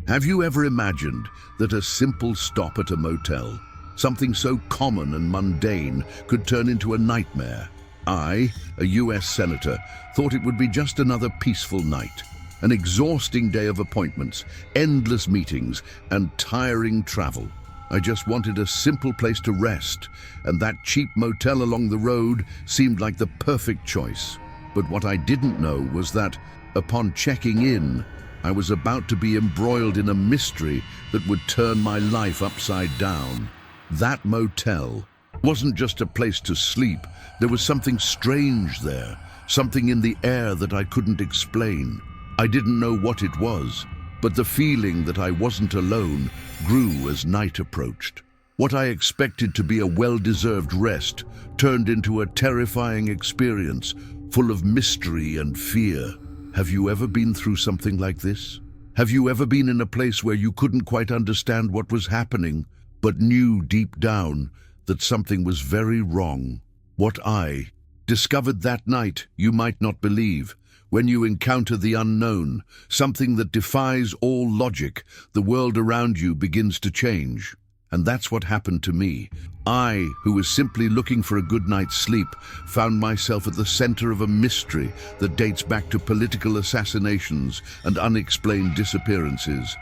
Have you ever imagined that a simple stop at a motel, something so common and mundane, could turn into a nightmare? I, a US senator, thought it would be just another peaceful night. An exhausting day of appointments, endless meetings, and tiring travel. I just wanted a simple place to rest, and that cheap motel along the road seemed like the perfect choice. But what I didn't know was that, upon checking in, I was about to be embroiled in a mystery that would turn my life upside down. That motel wasn't just a place to sleep. There was something strange there, something in the air that I couldn't explain. I didn't know what it was, but the feeling that I wasn't alone grew as night approached. What I expected to be a well-deserved rest turned into a terrifying experience full of mystery and fear. Have you ever been through something like this? Have you ever been in a place where you couldn't quite understand what was happening, but knew deep down that something was very wrong? What I discovered that night you might not believe. When you encounter the unknown, something that defies all logic, the world around you begins to change. And that's what happened to me. I, who was simply looking for a good night's sleep, found myself at the center of a mystery that dates back to political assassinations and unexplained disappearances.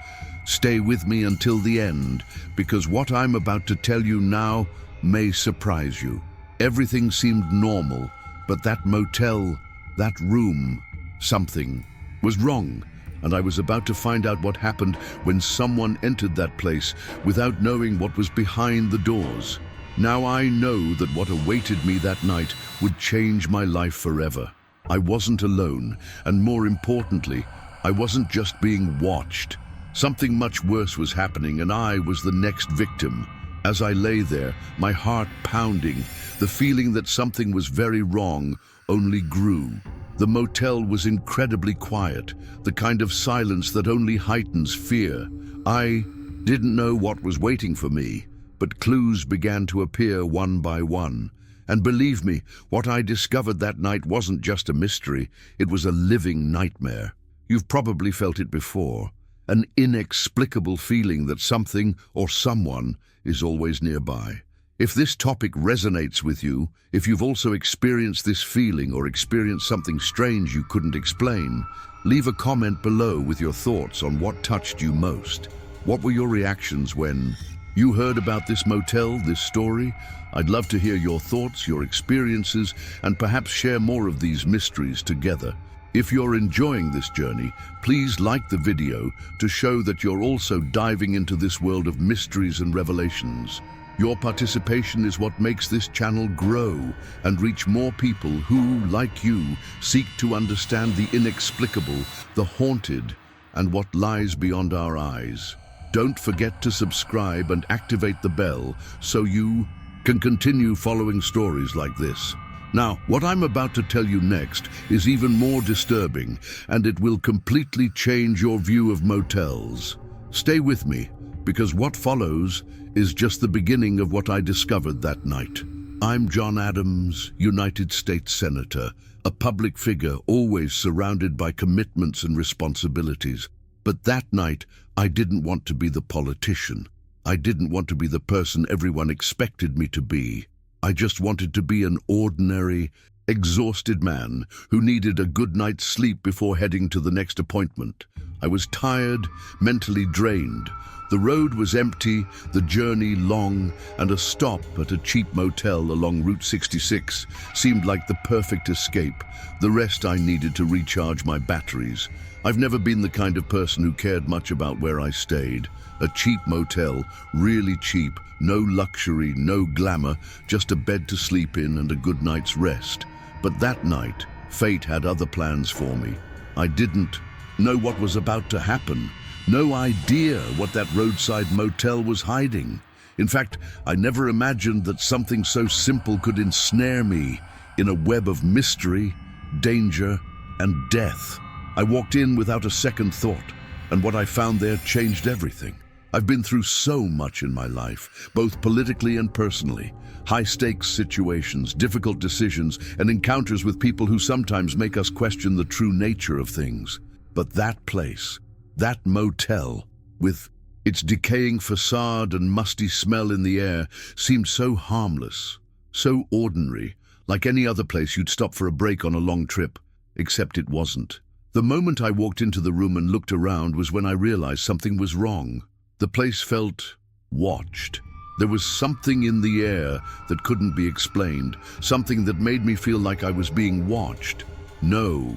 Stay with me until the end, because what I'm about to tell you now may surprise you. Everything seemed normal, but that motel, that room, something was wrong. And I was about to find out what happened when someone entered that place without knowing what was behind the doors. Now I know that what awaited me that night would change my life forever. I wasn't alone, and more importantly, I wasn't just being watched. Something much worse was happening, and I was the next victim. As I lay there, my heart pounding, the feeling that something was very wrong only grew. The motel was incredibly quiet, the kind of silence that only heightens fear. I didn't know what was waiting for me, but clues began to appear one by one. And believe me, what I discovered that night wasn't just a mystery, it was a living nightmare. You've probably felt it before, an inexplicable feeling that something or someone is always nearby. If this topic resonates with you, if you've also experienced this feeling or experienced something strange you couldn't explain, leave a comment below with your thoughts on what touched you most. What were your reactions when you heard about this motel, this story? I'd love to hear your thoughts, your experiences, and perhaps share more of these mysteries together. If you're enjoying this journey, please like the video to show that you're also diving into this world of mysteries and revelations. Your participation is what makes this channel grow and reach more people who, like you, seek to understand the inexplicable, the haunted, and what lies beyond our eyes. Don't forget to subscribe and activate the bell so you can continue following stories like this. Now, what I'm about to tell you next is even more disturbing, and it will completely change your view of motels. Stay with me, because what follows is just the beginning of what I discovered that night. I'm John Adams, United States Senator, a public figure always surrounded by commitments and responsibilities. But that night, I didn't want to be the politician. I didn't want to be the person everyone expected me to be. I just wanted to be an ordinary, exhausted man who needed a good night's sleep before heading to the next appointment. I was tired, mentally drained. The road was empty, the journey long, and a stop at a cheap motel along Route 66 seemed like the perfect escape, the rest I needed to recharge my batteries. I've never been the kind of person who cared much about where I stayed. A cheap motel, really cheap, no luxury, no glamour, just a bed to sleep in and a good night's rest. But that night, fate had other plans for me. I didn't know what was about to happen. No idea what that roadside motel was hiding. In fact, I never imagined that something so simple could ensnare me in a web of mystery, danger, and death. I walked in without a second thought, and what I found there changed everything. I've been through so much in my life, both politically and personally. High-stakes situations, difficult decisions, and encounters with people who sometimes make us question the true nature of things. But that place, that motel, with its decaying facade and musty smell in the air, seemed so harmless, so ordinary, like any other place you'd stop for a break on a long trip, except it wasn't. The moment I walked into the room and looked around was when I realized something was wrong. The place felt watched. There was something in the air that couldn't be explained, something that made me feel like I was being watched. No,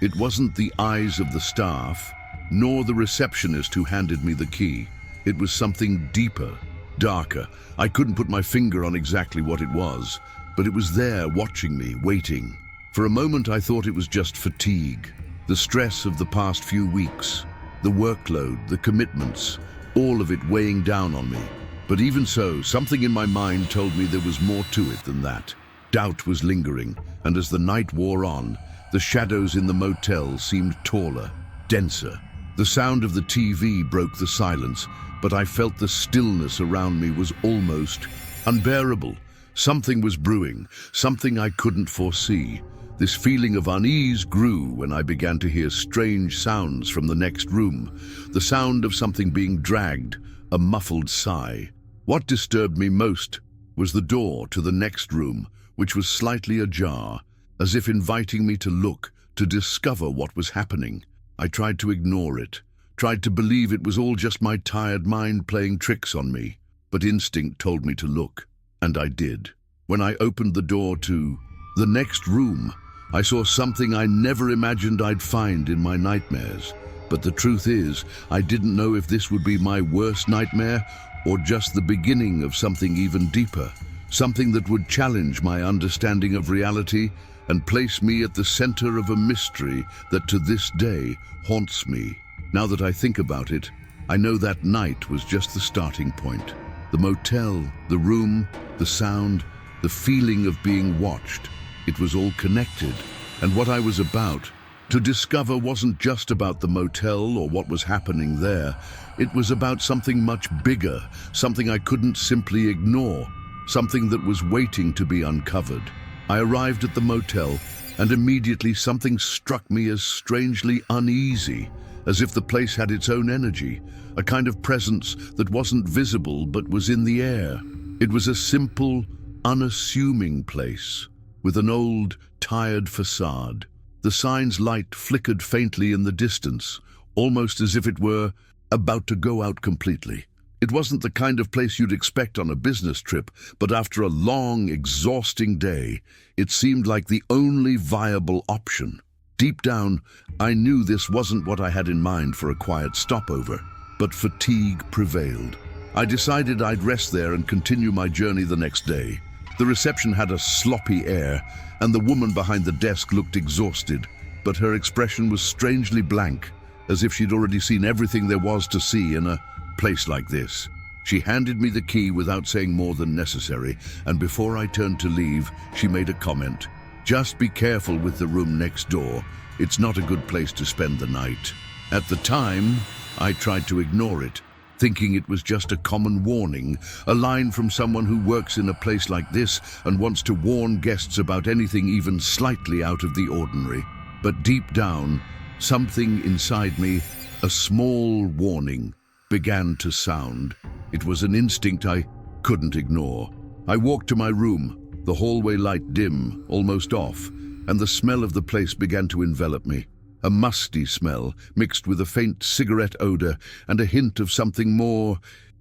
it wasn't the eyes of the staff, nor the receptionist who handed me the key. It was something deeper, darker. I couldn't put my finger on exactly what it was, but it was there watching me, waiting. For a moment I thought it was just fatigue, the stress of the past few weeks, the workload, the commitments, all of it weighing down on me. But even so, something in my mind told me there was more to it than that. Doubt was lingering, and as the night wore on, the shadows in the motel seemed taller, denser. The sound of the TV broke the silence, but I felt the stillness around me was almost unbearable. Something was brewing, something I couldn't foresee. This feeling of unease grew when I began to hear strange sounds from the next room, the sound of something being dragged, a muffled sigh. What disturbed me most was the door to the next room, which was slightly ajar, as if inviting me to look, to discover what was happening. I tried to ignore it, tried to believe it was all just my tired mind playing tricks on me, but instinct told me to look, and I did. When I opened the door to the next room, I saw something I never imagined I'd find in my nightmares. But the truth is, I didn't know if this would be my worst nightmare or just the beginning of something even deeper, something that would challenge my understanding of reality and place me at the center of a mystery that to this day haunts me. Now that I think about it, I know that night was just the starting point. The motel, the room, the sound, the feeling of being watched, it was all connected. And what I was about to discover wasn't just about the motel or what was happening there. It was about something much bigger, something I couldn't simply ignore, something that was waiting to be uncovered. I arrived at the motel, and immediately something struck me as strangely uneasy, as if the place had its own energy, a kind of presence that wasn't visible but was in the air. It was a simple, unassuming place, with an old, tired facade. The sign's light flickered faintly in the distance, almost as if it were about to go out completely. It wasn't the kind of place you'd expect on a business trip, but after a long, exhausting day, it seemed like the only viable option. Deep down, I knew this wasn't what I had in mind for a quiet stopover, but fatigue prevailed. I decided I'd rest there and continue my journey the next day. The reception had a sloppy air, and the woman behind the desk looked exhausted, but her expression was strangely blank, as if she'd already seen everything there was to see in a place like this. She handed me the key without saying more than necessary, and before I turned to leave, she made a comment. "Just be careful with the room next door. It's not a good place to spend the night." At the time, I tried to ignore it, thinking it was just a common warning, a line from someone who works in a place like this and wants to warn guests about anything even slightly out of the ordinary. But deep down, something inside me, a small warning, began to sound. It was an instinct I couldn't ignore. I walked to my room, the hallway light dim, almost off, and the smell of the place began to envelop me. A musty smell, mixed with a faint cigarette odor and a hint of something more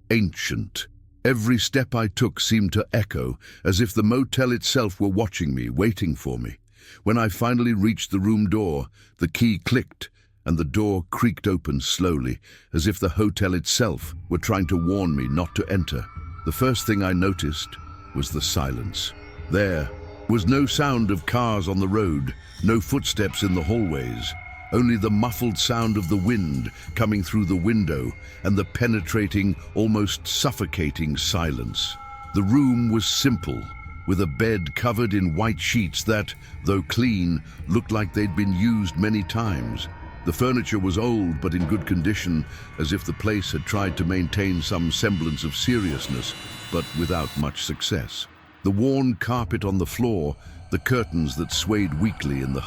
ancient. Every step I took seemed to echo, as if the motel itself were watching me, waiting for me. When I finally reached the room door, the key clicked, and the door creaked open slowly, as if the hotel itself were trying to warn me not to enter. The first thing I noticed was the silence. There was no sound of cars on the road, no footsteps in the hallways, only the muffled sound of the wind coming through the window and the penetrating, almost suffocating silence. The room was simple, with a bed covered in white sheets that, though clean, looked like they'd been used many times. The furniture was old but in good condition, as if the place had tried to maintain some semblance of seriousness, but without much success. The worn carpet on the floor, the curtains that swayed weakly in the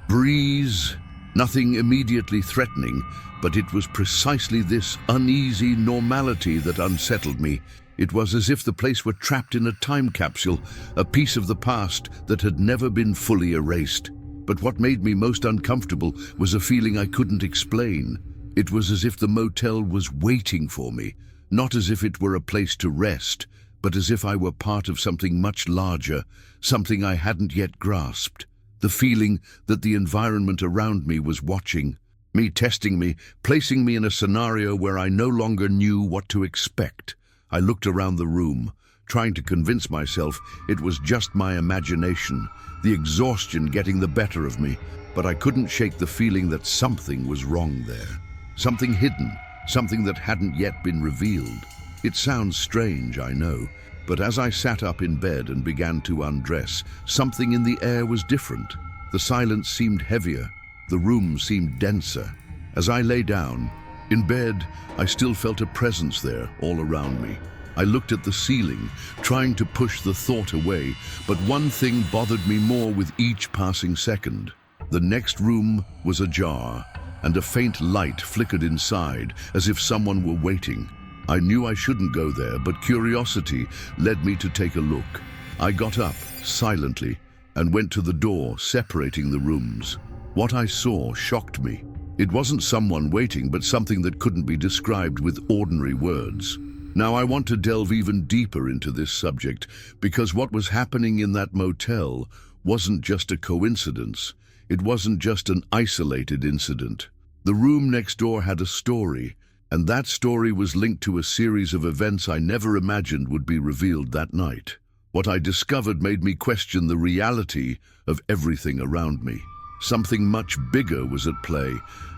breeze, Nothing immediately threatening, but it was precisely this uneasy normality that unsettled me. It was as if the place were trapped in a time capsule, a piece of the past that had never been fully erased. But what made me most uncomfortable was a feeling I couldn't explain. It was as if the motel was waiting for me, not as if it were a place to rest, but as if I were part of something much larger, something I hadn't yet grasped. The feeling that the environment around me was watching me, testing me, placing me in a scenario where I no longer knew what to expect. I looked around the room, trying to convince myself it was just my imagination, the exhaustion getting the better of me, but I couldn't shake the feeling that something was wrong there. Something hidden, something that hadn't yet been revealed. It sounds strange, I know, but as I sat up in bed and began to undress, something in the air was different. The silence seemed heavier, the room seemed denser. As I lay down, in bed, I still felt a presence there all around me. I looked at the ceiling, trying to push the thought away, but one thing bothered me more with each passing second. The next room was ajar, and a faint light flickered inside, as if someone were waiting. I knew I shouldn't go there, but curiosity led me to take a look. I got up, silently, and went to the door separating the rooms. What I saw shocked me. It wasn't someone waiting, but something that couldn't be described with ordinary words. Now I want to delve even deeper into this subject, because what was happening in that motel wasn't just a coincidence. It wasn't just an isolated incident. The room next door had a story, and that story was linked to a series of events I never imagined would be revealed that night. What I discovered made me question the reality of everything around me. Something much bigger was at play,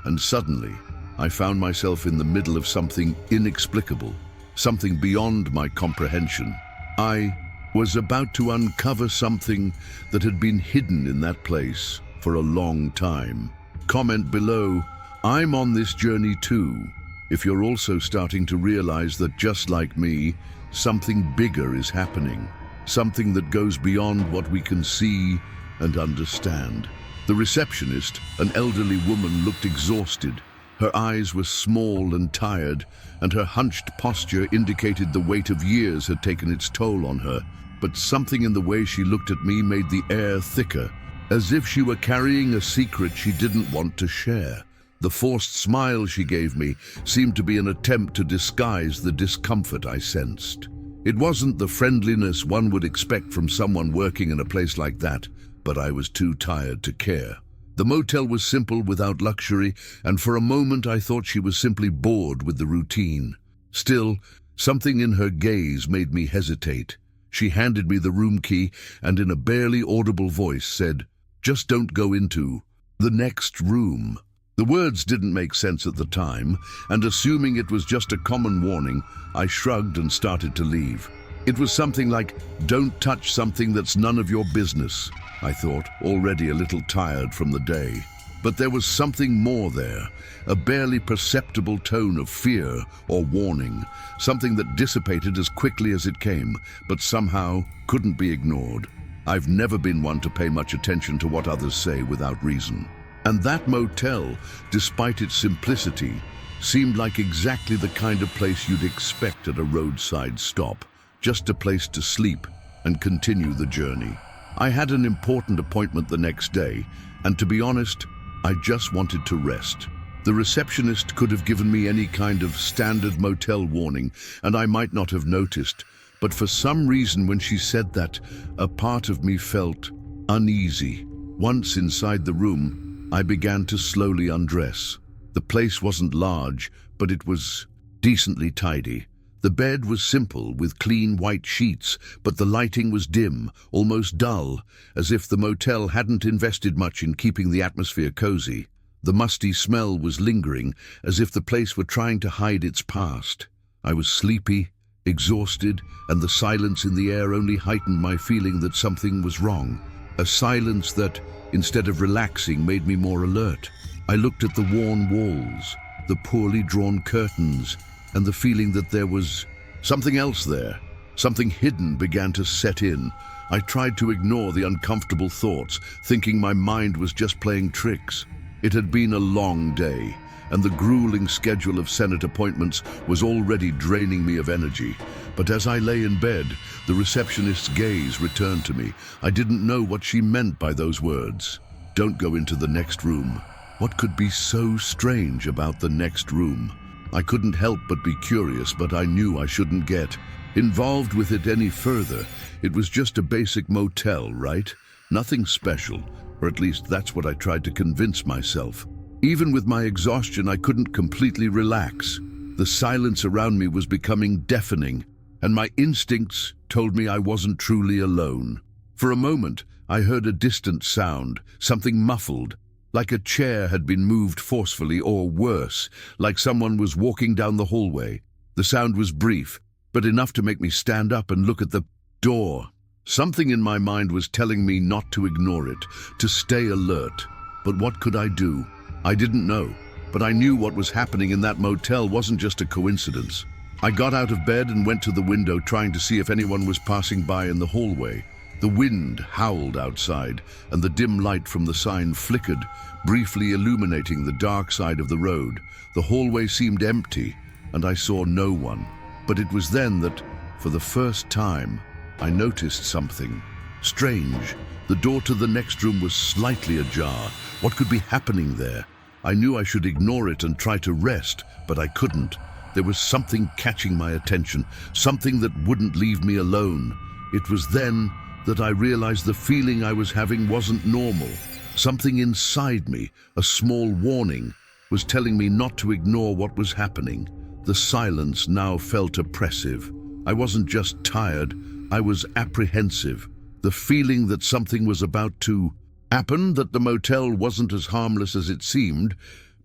and suddenly I found myself in the middle of something inexplicable, something beyond my comprehension. I was about to uncover something that had been hidden in that place for a long time. Comment below, I'm on this journey too, if you're also starting to realize that just like me, something bigger is happening, something that goes beyond what we can see and understand. The receptionist, an elderly woman, looked exhausted. Her eyes were small and tired, and her hunched posture indicated the weight of years had taken its toll on her. But something in the way she looked at me made the air thicker, as if she were carrying a secret she didn't want to share. The forced smile she gave me seemed to be an attempt to disguise the discomfort I sensed. It wasn't the friendliness one would expect from someone working in a place like that, but I was too tired to care. The motel was simple, without luxury, and for a moment I thought she was simply bored with the routine. Still, something in her gaze made me hesitate. She handed me the room key and in a barely audible voice said, "Just don't go into the next room." The words didn't make sense at the time, and assuming it was just a common warning, I shrugged and started to leave. It was something like, "Don't touch something that's none of your business," I thought, already a little tired from the day. But there was something more there, a barely perceptible tone of fear or warning, something that dissipated as quickly as it came, but somehow couldn't be ignored. I've never been one to pay much attention to what others say without reason. And that motel, despite its simplicity, seemed like exactly the kind of place you'd expect at a roadside stop, just a place to sleep and continue the journey. I had an important appointment the next day, and to be honest, I just wanted to rest. The receptionist could have given me any kind of standard motel warning, and I might not have noticed, but for some reason when she said that, a part of me felt uneasy. Once inside the room, I began to slowly undress. The place wasn't large, but it was decently tidy. The bed was simple, with clean white sheets, but the lighting was dim, almost dull, as if the motel hadn't invested much in keeping the atmosphere cozy. The musty smell was lingering, as if the place were trying to hide its past. I was sleepy, exhausted, and the silence in the air only heightened my feeling that something was wrong. A silence that, instead of relaxing, made me more alert. I looked at the worn walls, the poorly drawn curtains, and the feeling that there was something else there. Something hidden began to set in. I tried to ignore the uncomfortable thoughts, thinking my mind was just playing tricks. It had been a long day, and the grueling schedule of Senate appointments was already draining me of energy. But as I lay in bed, the receptionist's gaze returned to me. I didn't know what she meant by those words. Don't go into the next room. What could be so strange about the next room? I couldn't help but be curious, but I knew I shouldn't get involved with it any further. It was just a basic motel, right? Nothing special, or at least that's what I tried to convince myself. Even with my exhaustion, I couldn't completely relax. The silence around me was becoming deafening, and my instincts told me I wasn't truly alone. For a moment, I heard a distant sound, something muffled, like a chair had been moved forcefully, or worse, like someone was walking down the hallway. The sound was brief, but enough to make me stand up and look at the door. Something in my mind was telling me not to ignore it, to stay alert. But what could I do? I didn't know, but I knew what was happening in that motel wasn't just a coincidence. I got out of bed and went to the window, trying to see if anyone was passing by in the hallway. The wind howled outside, and the dim light from the sign flickered, briefly illuminating the dark side of the road. The hallway seemed empty, and I saw no one. But it was then that, for the first time, I noticed something strange. The door to the next room was slightly ajar. What could be happening there? I knew I should ignore it and try to rest, but I couldn't. There was something catching my attention, something that wouldn't leave me alone. It was then that I realized the feeling I was having wasn't normal. Something inside me, a small warning, was telling me not to ignore what was happening. The silence now felt oppressive. I wasn't just tired, I was apprehensive. The feeling that something was about to happen, that the motel wasn't as harmless as it seemed,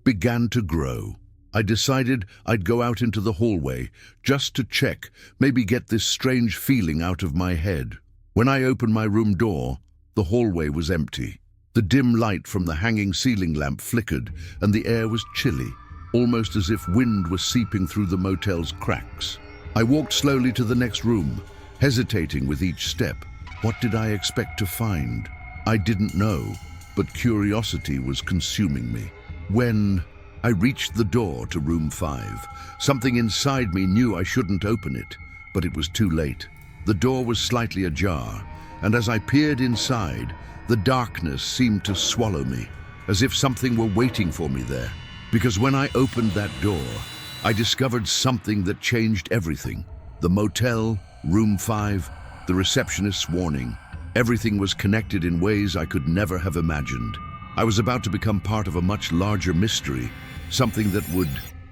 began to grow. I decided I'd go out into the hallway, just to check, maybe get this strange feeling out of my head. When I opened my room door, the hallway was empty. The dim light from the hanging ceiling lamp flickered, and the air was chilly, almost as if wind was seeping through the motel's cracks. I walked slowly to the next room, hesitating with each step. What did I expect to find? I didn't know, but curiosity was consuming me. When I reached the door to room 5, something inside me knew I shouldn't open it, but it was too late. The door was slightly ajar, and as I peered inside, the darkness seemed to swallow me, as if something were waiting for me there. Because when I opened that door, I discovered something that changed everything. The motel, room 5, the receptionist's warning. Everything was connected in ways I could never have imagined. I was about to become part of a much larger mystery, something that would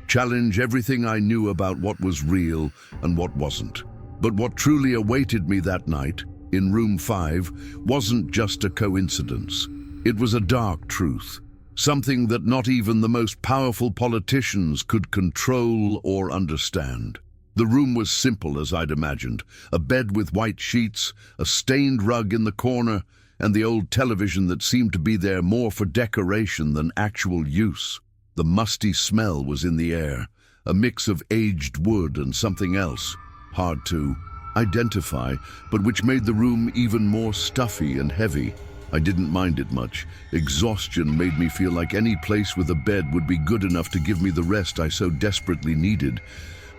challenge everything I knew about what was real and what wasn't. But what truly awaited me that night, in room 5, wasn't just a coincidence. It was a dark truth, something that not even the most powerful politicians could control or understand. The room was simple as I'd imagined, a bed with white sheets, a stained rug in the corner, and the old television that seemed to be there more for decoration than actual use. The musty smell was in the air, a mix of aged wood and something else, hard to identify, but which made the room even more stuffy and heavy. I didn't mind it much. Exhaustion made me feel like any place with a bed would be good enough to give me the rest I so desperately needed.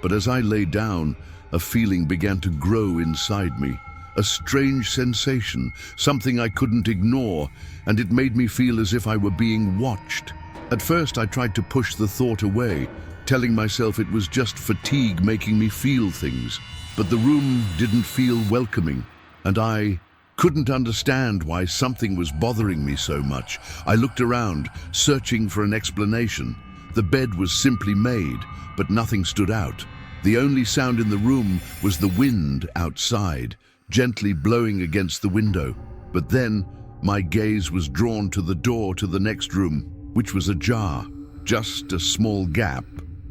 But as I lay down, a feeling began to grow inside me. A strange sensation, something I couldn't ignore, and it made me feel as if I were being watched. At first I tried to push the thought away, telling myself it was just fatigue making me feel things. But the room didn't feel welcoming, and I couldn't understand why something was bothering me so much. I looked around, searching for an explanation. The bed was simply made, but nothing stood out. The only sound in the room was the wind outside, gently blowing against the window. But then, my gaze was drawn to the door to the next room, which was ajar. Just a small gap,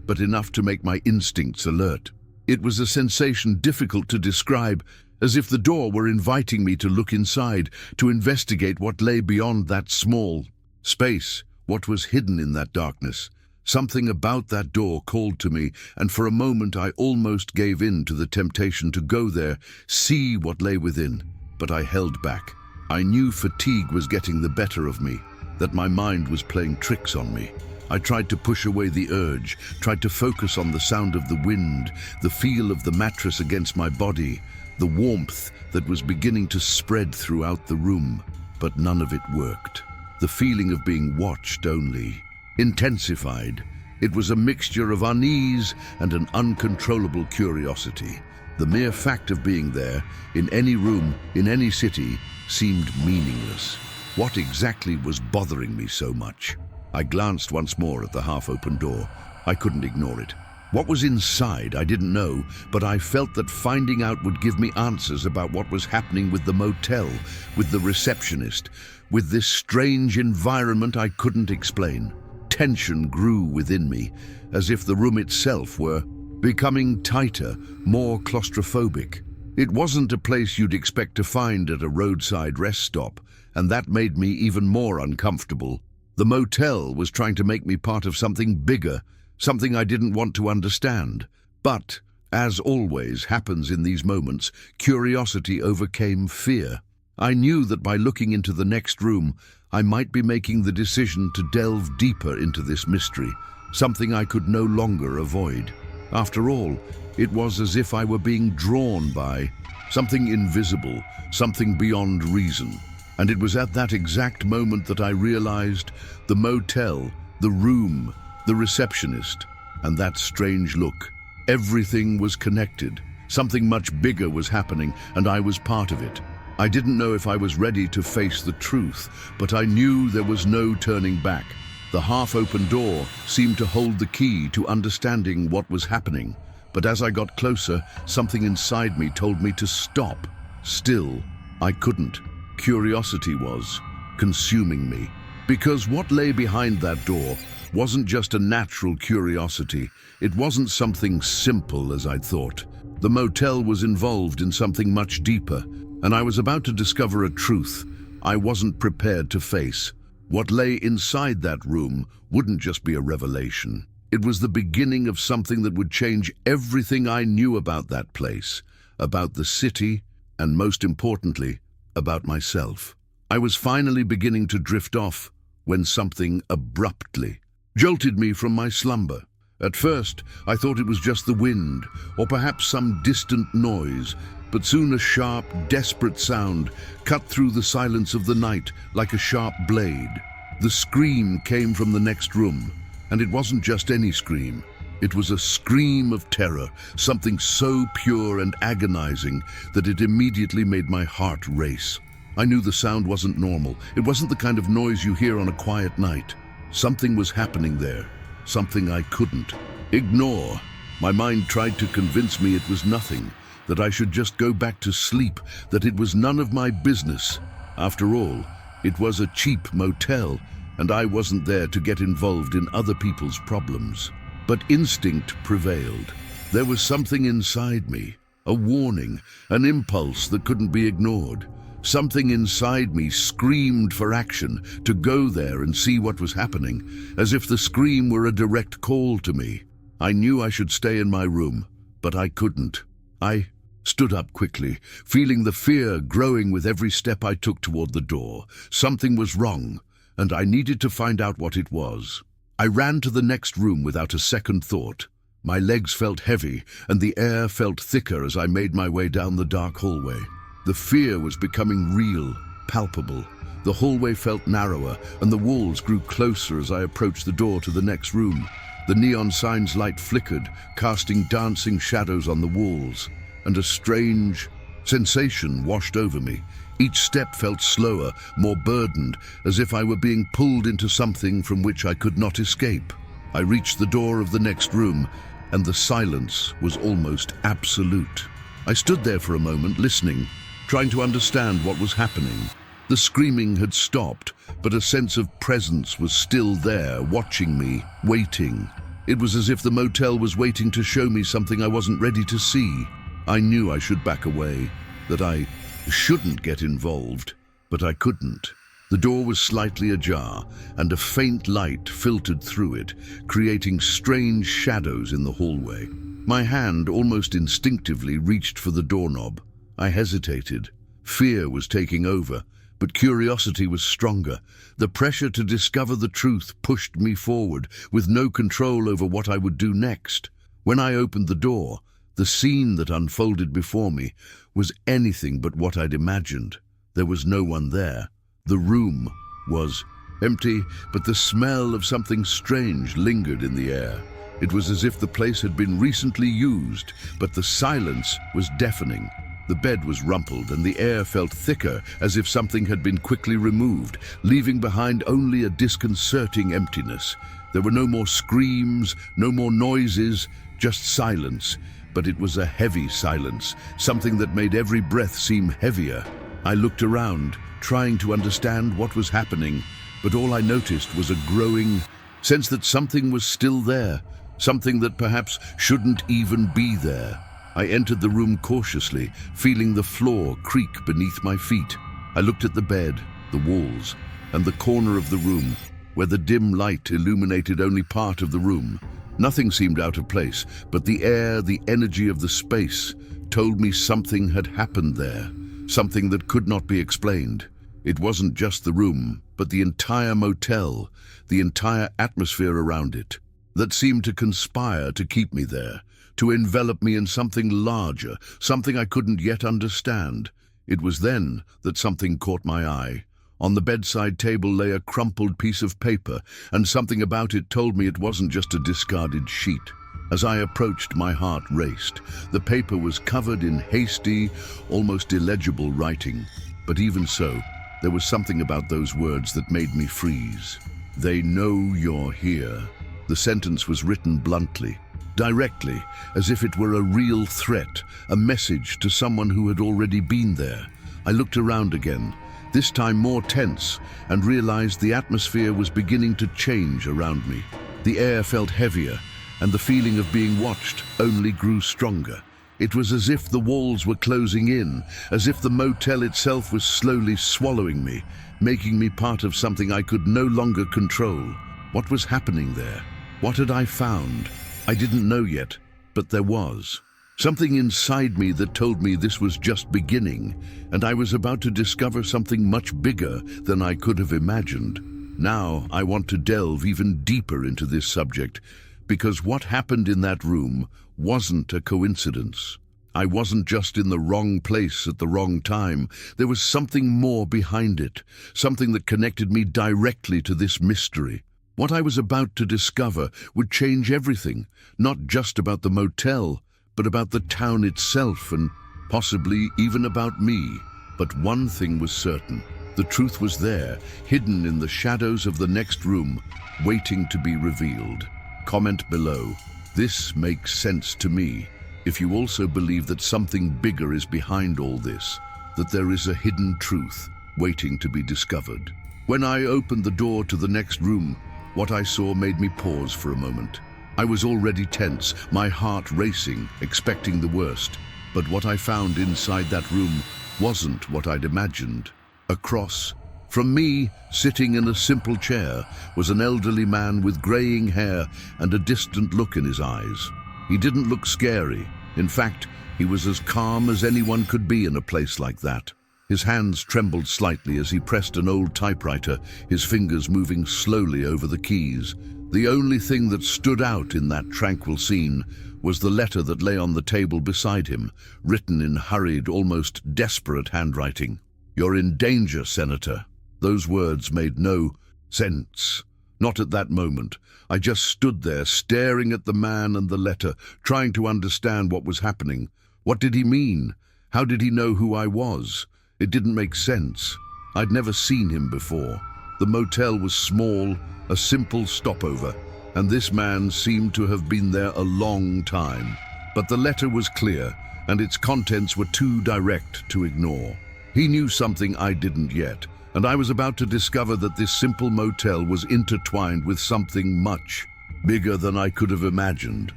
but enough to make my instincts alert. It was a sensation difficult to describe, as if the door were inviting me to look inside, to investigate what lay beyond that small space, what was hidden in that darkness. Something about that door called to me, and for a moment I almost gave in to the temptation to go there, see what lay within. But I held back. I knew fatigue was getting the better of me. that my mind was playing tricks on me. I tried to push away the urge, tried to focus on the sound of the wind, the feel of the mattress against my body, the warmth that was beginning to spread throughout the room, but none of it worked. The feeling of being watched only intensified. It was a mixture of unease and an uncontrollable curiosity. The mere fact of being there, in any room, in any city, seemed meaningless. What exactly was bothering me so much? I glanced once more at the half-open door. I couldn't ignore it. What was inside, I didn't know, but I felt that finding out would give me answers about what was happening with the motel, with the receptionist, with this strange environment I couldn't explain. Tension grew within me, as if the room itself were becoming tighter, more claustrophobic. It wasn't a place you'd expect to find at a roadside rest stop, and that made me even more uncomfortable. The motel was trying to make me part of something bigger, something I didn't want to understand. But, as always happens in these moments, curiosity overcame fear. I knew that by looking into the next room, I might be making the decision to delve deeper into this mystery, something I could no longer avoid. After all, it was as if I were being drawn by something invisible, something beyond reason. And it was at that exact moment that I realized the motel, the room, the receptionist, and that strange look. Everything was connected. Something much bigger was happening, and I was part of it. I didn't know if I was ready to face the truth, but I knew there was no turning back. The half-open door seemed to hold the key to understanding what was happening. But as I got closer, something inside me told me to stop. Still, I couldn't. Curiosity was consuming me. Because what lay behind that door wasn't just a natural curiosity. It wasn't something simple as I'd thought. The motel was involved in something much deeper, and I was about to discover a truth I wasn't prepared to face. What lay inside that room wouldn't just be a revelation. It was the beginning of something that would change everything I knew about that place, about the city, and most importantly, about myself. I was finally beginning to drift off when something abruptly jolted me from my slumber. At first, I thought it was just the wind, or perhaps some distant noise, but soon a sharp, desperate sound cut through the silence of the night like a sharp blade. The scream came from the next room, and it wasn't just any scream. It was a scream of terror, something so pure and agonizing that it immediately made my heart race. I knew the sound wasn't normal. It wasn't the kind of noise you hear on a quiet night. Something was happening there, something I couldn't ignore. My mind tried to convince me it was nothing, that I should just go back to sleep, that it was none of my business. After all, it was a cheap motel, and I wasn't there to get involved in other people's problems. But instinct prevailed. There was something inside me, a warning, an impulse that couldn't be ignored. Something inside me screamed for action, to go there and see what was happening, as if the scream were a direct call to me. I knew I should stay in my room, but I couldn't. I stood up quickly, feeling the fear growing with every step I took toward the door. Something was wrong, and I needed to find out what it was. I ran to the next room without a second thought. My legs felt heavy, and the air felt thicker as I made my way down the dark hallway. The fear was becoming real, palpable. The hallway felt narrower, and the walls grew closer as I approached the door to the next room. The neon sign's light flickered, casting dancing shadows on the walls, and a strange sensation washed over me. Each step felt slower, more burdened, as if I were being pulled into something from which I could not escape. I reached the door of the next room, and the silence was almost absolute. I stood there for a moment, listening, trying to understand what was happening. The screaming had stopped, but a sense of presence was still there, watching me, waiting. It was as if the motel was waiting to show me something I wasn't ready to see. I knew I should back away, that I shouldn't get involved, but I couldn't. The door was slightly ajar, and a faint light filtered through it, creating strange shadows in the hallway. My hand almost instinctively reached for the doorknob. I hesitated. Fear was taking over, but curiosity was stronger. The pressure to discover the truth pushed me forward, with no control over what I would do next. When I opened the door, the scene that unfolded before me was anything but what I'd imagined. There was no one there. The room was empty, but the smell of something strange lingered in the air. It was as if the place had been recently used, but the silence was deafening. The bed was rumpled and the air felt thicker, as if something had been quickly removed, leaving behind only a disconcerting emptiness. There were no more screams, no more noises, just silence. But it was a heavy silence, something that made every breath seem heavier. I looked around, trying to understand what was happening, but all I noticed was a growing sense that something was still there, something that perhaps shouldn't even be there. I entered the room cautiously, feeling the floor creak beneath my feet. I looked at the bed, the walls, and the corner of the room, where the dim light illuminated only part of the room. Nothing seemed out of place, but the air, the energy of the space, told me something had happened there, something that could not be explained. It wasn't just the room, but the entire motel, the entire atmosphere around it, that seemed to conspire to keep me there, to envelop me in something larger, something I couldn't yet understand. It was then that something caught my eye. On the bedside table lay a crumpled piece of paper, and something about it told me it wasn't just a discarded sheet. As I approached, my heart raced. The paper was covered in hasty, almost illegible writing. But even so, there was something about those words that made me freeze. "They know you're here." The sentence was written bluntly, directly, as if it were a real threat, a message to someone who had already been there. I looked around again, this time more tense, and realized the atmosphere was beginning to change around me. The air felt heavier, and the feeling of being watched only grew stronger. It was as if the walls were closing in, as if the motel itself was slowly swallowing me, making me part of something I could no longer control. What was happening there? What had I found? I didn't know yet, but there was. Something inside me that told me this was just beginning, and I was about to discover something much bigger than I could have imagined. Now I want to delve even deeper into this subject, because what happened in that room wasn't a coincidence. I wasn't just in the wrong place at the wrong time. There was something more behind it, something that connected me directly to this mystery. What I was about to discover would change everything, not just about the motel, but about the town itself and possibly even about me. But one thing was certain. The truth was there, hidden in the shadows of the next room, waiting to be revealed. Comment below. This makes sense to me. If you also believe that something bigger is behind all this, that there is a hidden truth waiting to be discovered. When I opened the door to the next room, what I saw made me pause for a moment. I was already tense, my heart racing, expecting the worst. But what I found inside that room wasn't what I'd imagined. Across from me, sitting in a simple chair, was an elderly man with graying hair and a distant look in his eyes. He didn't look scary. In fact, he was as calm as anyone could be in a place like that. His hands trembled slightly as he pressed an old typewriter, his fingers moving slowly over the keys. The only thing that stood out in that tranquil scene was the letter that lay on the table beside him, written in hurried, almost desperate handwriting. "You're in danger, Senator." Those words made no sense. Not at that moment. I just stood there, staring at the man and the letter, trying to understand what was happening. What did he mean? How did he know who I was? It didn't make sense. I'd never seen him before. The motel was small, a simple stopover, and this man seemed to have been there a long time. But the letter was clear, and its contents were too direct to ignore. He knew something I didn't yet, and I was about to discover that this simple motel was intertwined with something much bigger than I could have imagined.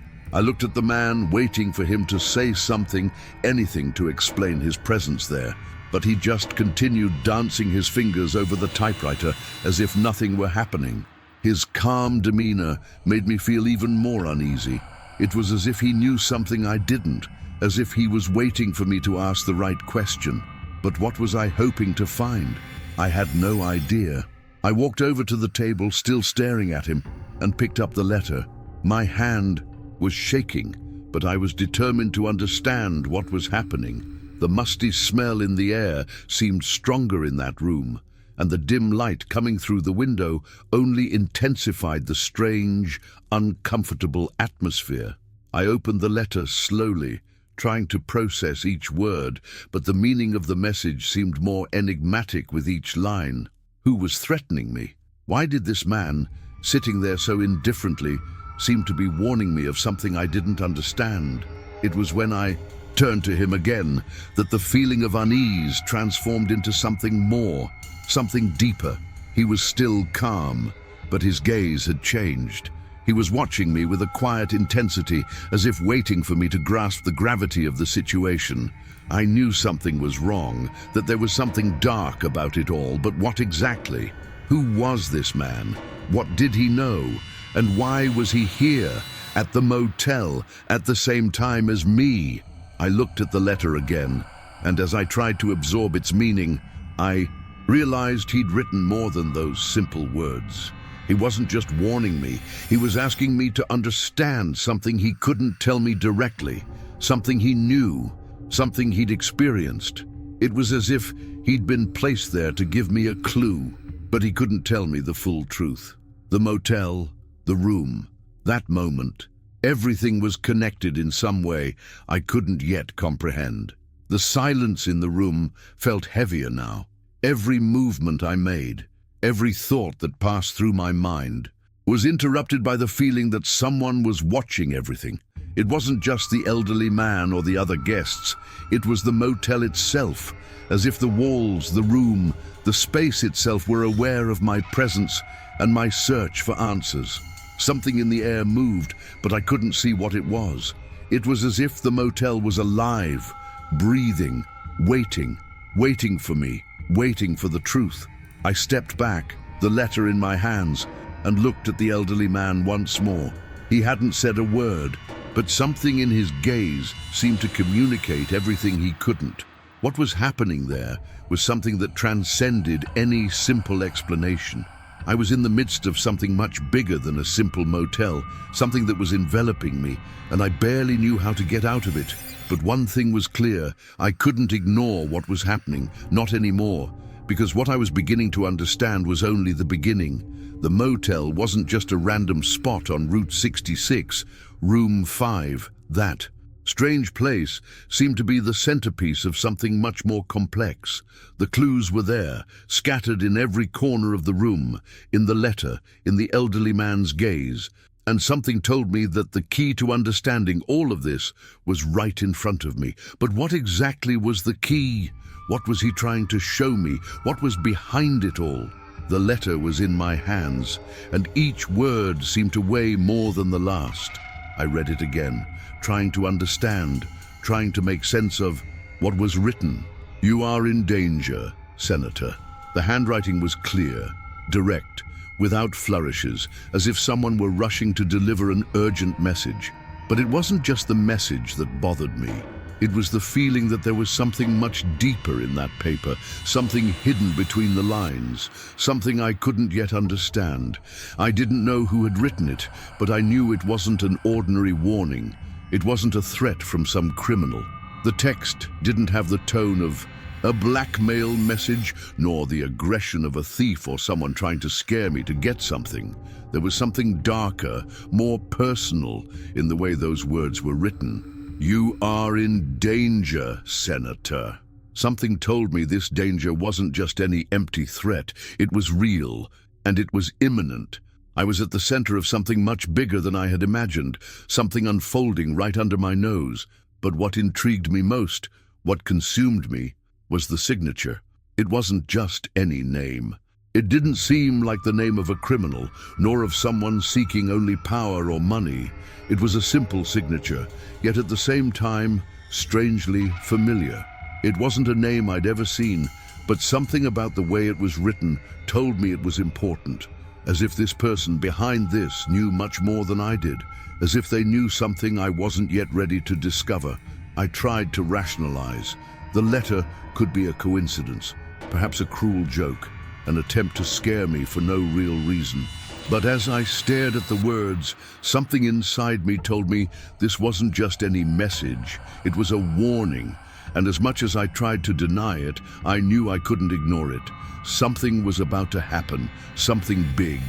I looked at the man, waiting for him to say something, anything to explain his presence there. But he just continued dancing his fingers over the typewriter as if nothing were happening. His calm demeanor made me feel even more uneasy. It was as if he knew something I didn't, as if he was waiting for me to ask the right question. But what was I hoping to find? I had no idea. I walked over to the table, still staring at him, and picked up the letter. My hand was shaking, but I was determined to understand what was happening. The musty smell in the air seemed stronger in that room, and the dim light coming through the window only intensified the strange, uncomfortable atmosphere. I opened the letter slowly, trying to process each word, but the meaning of the message seemed more enigmatic with each line. Who was threatening me? Why did this man, sitting there so indifferently, seem to be warning me of something I didn't understand? It was when I turned to him again that the feeling of unease transformed into something more, something deeper. He was still calm, but his gaze had changed. He was watching me with a quiet intensity, as if waiting for me to grasp the gravity of the situation. I knew something was wrong, that there was something dark about it all, but what exactly? Who was this man? What did he know? And why was he here, at the motel, at the same time as me? I looked at the letter again, and as I tried to absorb its meaning, I realized he'd written more than those simple words. He wasn't just warning me, he was asking me to understand something he couldn't tell me directly, something he knew, something he'd experienced. It was as if he'd been placed there to give me a clue, but he couldn't tell me the full truth. The motel, the room, that moment, everything was connected in some way I couldn't yet comprehend. The silence in the room felt heavier now. Every movement I made, every thought that passed through my mind, was interrupted by the feeling that someone was watching everything. It wasn't just the elderly man or the other guests, it was the motel itself, as if the walls, the room, the space itself were aware of my presence and my search for answers. Something in the air moved, but I couldn't see what it was. It was as if the motel was alive, breathing, waiting for me, waiting for the truth. I stepped back, the letter in my hands, and looked at the elderly man once more. He hadn't said a word, but something in his gaze seemed to communicate everything he couldn't. What was happening there was something that transcended any simple explanation. I was in the midst of something much bigger than a simple motel, something that was enveloping me, and I barely knew how to get out of it. But one thing was clear, I couldn't ignore what was happening, not anymore, because what I was beginning to understand was only the beginning. The motel wasn't just a random spot on Route 66, Room 5. That strange place seemed to be the centerpiece of something much more complex. The clues were there, scattered in every corner of the room, in the letter, in the elderly man's gaze, and something told me that the key to understanding all of this was right in front of me. But what exactly was the key? What was he trying to show me? What was behind it all? The letter was in my hands, and each word seemed to weigh more than the last. I read it again, trying to understand, trying to make sense of what was written. You are in danger, Senator. The handwriting was clear, direct, without flourishes, as if someone were rushing to deliver an urgent message. But it wasn't just the message that bothered me. It was the feeling that there was something much deeper in that paper, something hidden between the lines, something I couldn't yet understand. I didn't know who had written it, but I knew it wasn't an ordinary warning. It wasn't a threat from some criminal. The text didn't have the tone of a blackmail message, nor the aggression of a thief or someone trying to scare me to get something. There was something darker, more personal in the way those words were written. You are in danger, Senator. Something told me this danger wasn't just any empty threat. It was real, and it was imminent. I was at the center of something much bigger than I had imagined, something unfolding right under my nose. But what intrigued me most, what consumed me, was the signature. It wasn't just any name. It didn't seem like the name of a criminal, nor of someone seeking only power or money. It was a simple signature, yet at the same time, strangely familiar. It wasn't a name I'd ever seen, but something about the way it was written told me it was important, as if this person behind this knew much more than I did, as if they knew something I wasn't yet ready to discover. I tried to rationalize. The letter could be a coincidence. perhaps a cruel joke, an attempt to scare me for no real reason. But as I stared at the words, something inside me told me this wasn't just any message, it was a warning. And as much as I tried to deny it, I knew I couldn't ignore it. Something was about to happen, something big.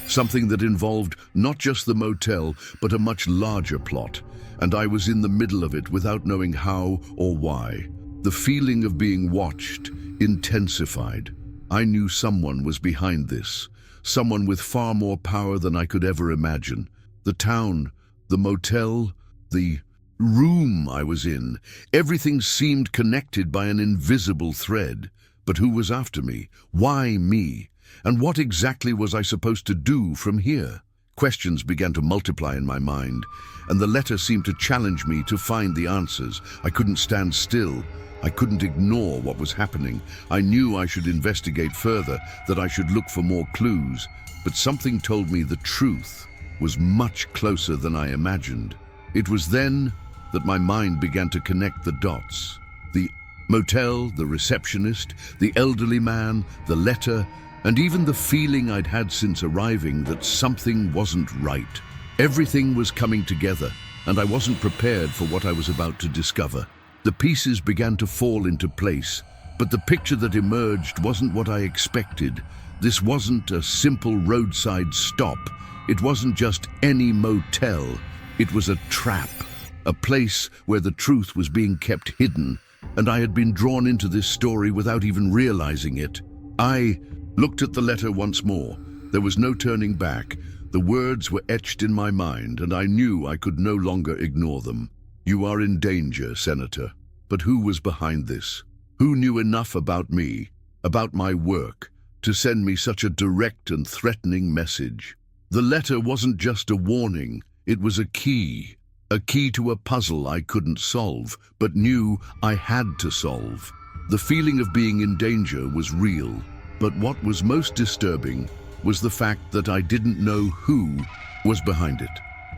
Something that involved not just the motel, but a much larger plot. And I was in the middle of it without knowing how or why. The feeling of being watched intensified. I knew someone was behind this. Someone with far more power than I could ever imagine. The town, the motel, the room I was in. Everything seemed connected by an invisible thread. But who was after me? Why me? And what exactly was I supposed to do from here? Questions began to multiply in my mind, and the letter seemed to challenge me to find the answers. I couldn't stand still. I couldn't ignore what was happening. I knew I should investigate further, that I should look for more clues, but something told me the truth was much closer than I imagined. It was then that my mind began to connect the dots. The motel, the receptionist, the elderly man, the letter, and even the feeling I'd had since arriving that something wasn't right. Everything was coming together, and I wasn't prepared for what I was about to discover. The pieces began to fall into place, but the picture that emerged wasn't what I expected. This wasn't a simple roadside stop. It wasn't just any motel. It was a trap, a place where the truth was being kept hidden, and I had been drawn into this story without even realizing it. I looked at the letter once more. There was no turning back. The words were etched in my mind, and I knew I could no longer ignore them. You are in danger, Senator. But who was behind this? Who knew enough about me, about my work, to send me such a direct and threatening message? The letter wasn't just a warning, it was a key to a puzzle I couldn't solve, but knew I had to solve. The feeling of being in danger was real, but what was most disturbing was the fact that I didn't know who was behind it.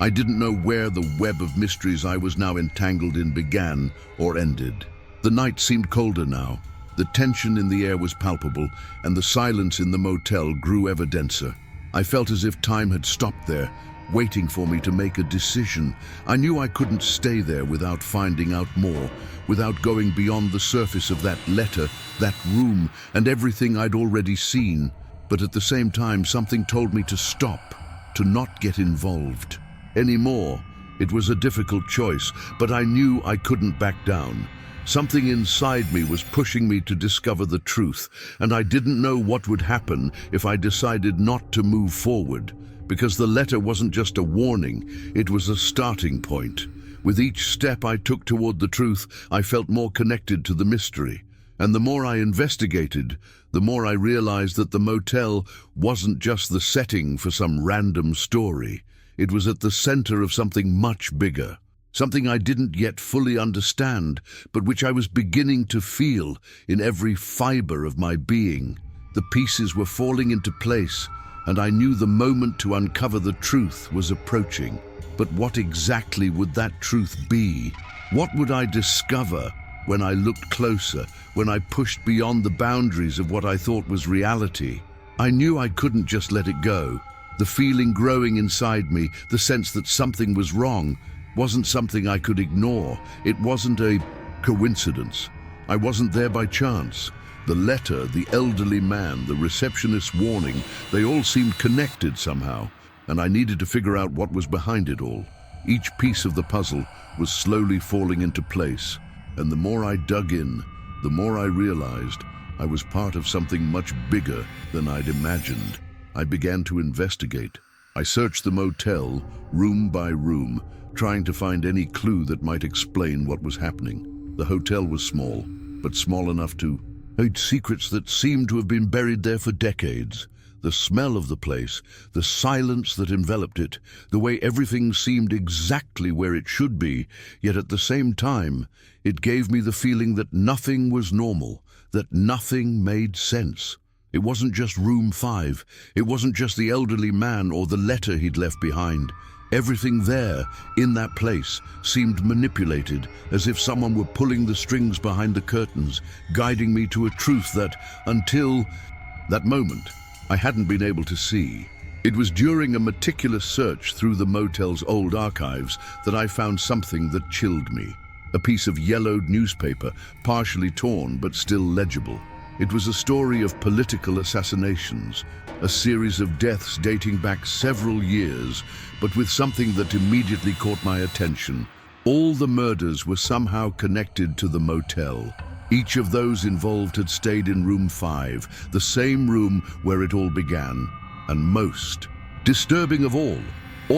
I didn't know where the web of mysteries I was now entangled in began or ended. The night seemed colder now. The tension in the air was palpable, and the silence in the motel grew ever denser. I felt as if time had stopped there, waiting for me to make a decision. I knew I couldn't stay there without finding out more, without going beyond the surface of that letter, that room, and everything I'd already seen. But at the same time, something told me to stop, to not get involved anymore. It was a difficult choice, but I knew I couldn't back down. Something inside me was pushing me to discover the truth, and I didn't know what would happen if I decided not to move forward, because the letter wasn't just a warning, it was a starting point. With each step I took toward the truth, I felt more connected to the mystery. And the more I investigated, the more I realized that the motel wasn't just the setting for some random story. It was at the center of something much bigger, something I didn't yet fully understand, but which I was beginning to feel in every fiber of my being. The pieces were falling into place, and I knew the moment to uncover the truth was approaching. But what exactly would that truth be? What would I discover when I looked closer, when I pushed beyond the boundaries of what I thought was reality? I knew I couldn't just let it go. The feeling growing inside me, the sense that something was wrong, wasn't something I could ignore. It wasn't a coincidence. I wasn't there by chance. The letter, the elderly man, the receptionist's warning, they all seemed connected somehow, and I needed to figure out what was behind it all. Each piece of the puzzle was slowly falling into place, and the more I dug in, the more I realized I was part of something much bigger than I'd imagined. I began to investigate. I searched the motel, room by room, trying to find any clue that might explain what was happening. The hotel was small, but small enough to hide secrets that seemed to have been buried there for decades. The smell of the place, the silence that enveloped it, the way everything seemed exactly where it should be, yet at the same time, it gave me the feeling that nothing was normal, that nothing made sense. It wasn't just room 5. It wasn't just the elderly man or the letter he'd left behind. Everything there, in that place, seemed manipulated, as if someone were pulling the strings behind the curtains, guiding me to a truth that, until that moment, I hadn't been able to see. It was during a meticulous search through the motel's old archives that I found something that chilled me. A piece of yellowed newspaper, partially torn but still legible. It was a story of political assassinations, a series of deaths dating back several years, but with something that immediately caught my attention. All the murders were somehow connected to the motel. Each of those involved had stayed in room 5, the same room where it all began. And most disturbing of all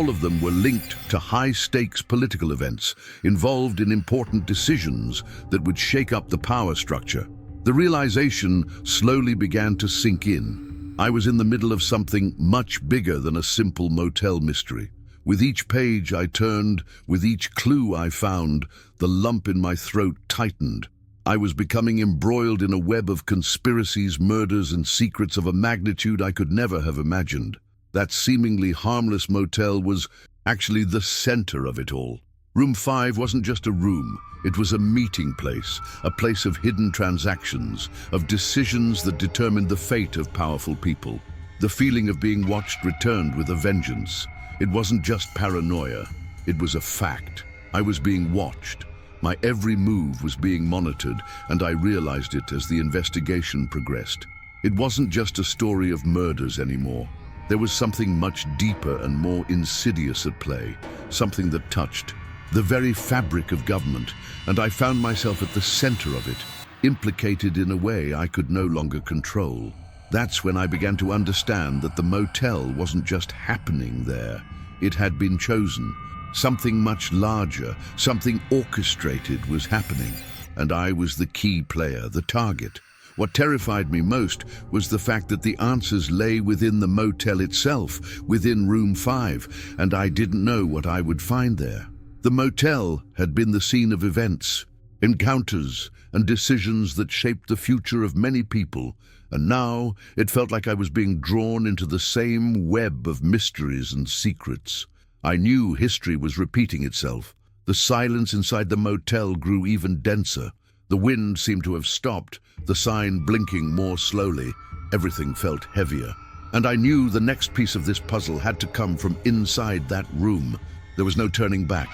of them were linked to high-stakes political events, involved in important decisions that would shake up the power structure. The realization slowly began to sink in. I was in the middle of something much bigger than a simple motel mystery. With each page I turned, with each clue I found, the lump in my throat tightened. I was becoming embroiled in a web of conspiracies, murders, and secrets of a magnitude I could never have imagined. That seemingly harmless motel was actually the center of it all. Room 5 wasn't just a room. It was a meeting place, a place of hidden transactions, of decisions that determined the fate of powerful people. The feeling of being watched returned with a vengeance. It wasn't just paranoia. It was a fact. I was being watched. My every move was being monitored, and I realized it as the investigation progressed. It wasn't just a story of murders anymore. There was something much deeper and more insidious at play, something that touched the very fabric of government, and I found myself at the center of it, implicated in a way I could no longer control. That's when I began to understand that the motel wasn't just happening there. It had been chosen. Something much larger, something orchestrated was happening, and I was the key player, the target. What terrified me most was the fact that the answers lay within the motel itself, within room 5, and I didn't know what I would find there. The motel had been the scene of events, encounters, and decisions that shaped the future of many people, and now it felt like I was being drawn into the same web of mysteries and secrets. I knew history was repeating itself. The silence inside the motel grew even denser. The wind seemed to have stopped, the sign blinking more slowly. Everything felt heavier. And I knew the next piece of this puzzle had to come from inside that room. There was no turning back.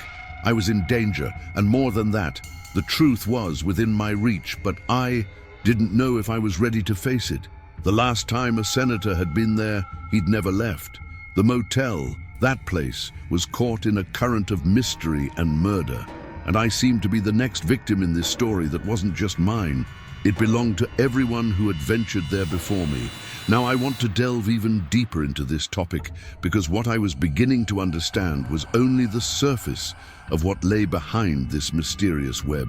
I was in danger, and more than that, the truth was within my reach, but I didn't know if I was ready to face it. The last time a senator had been there, he'd never left. The motel, that place, was caught in a current of mystery and murder, and I seemed to be the next victim in this story that wasn't just mine. It belonged to everyone who had ventured there before me. Now I want to delve even deeper into this topic, because what I was beginning to understand was only the surface of what lay behind this mysterious web.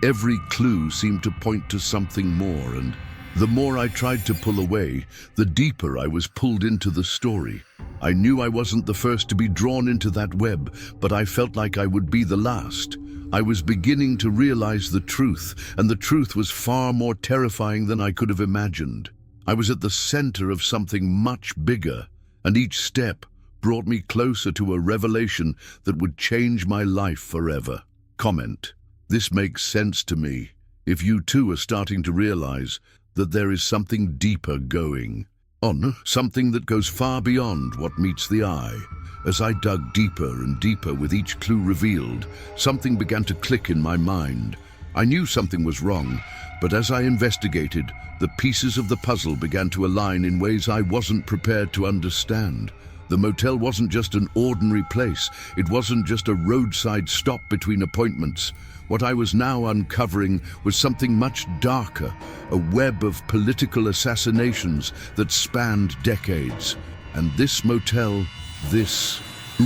Every clue seemed to point to something more, and the more I tried to pull away, the deeper I was pulled into the story. I knew I wasn't the first to be drawn into that web, but I felt like I would be the last. I was beginning to realize the truth, and the truth was far more terrifying than I could have imagined. I was at the center of something much bigger, and each step brought me closer to a revelation that would change my life forever. Comment: this makes sense to me. If you too are starting to realize that there is something deeper going on, something that goes far beyond what meets the eye. As I dug deeper and deeper with each clue revealed, something began to click in my mind. I knew something was wrong, but as I investigated, the pieces of the puzzle began to align in ways I wasn't prepared to understand. The motel wasn't just an ordinary place. It wasn't just a roadside stop between appointments. What I was now uncovering was something much darker, a web of political assassinations that spanned decades. And this motel, this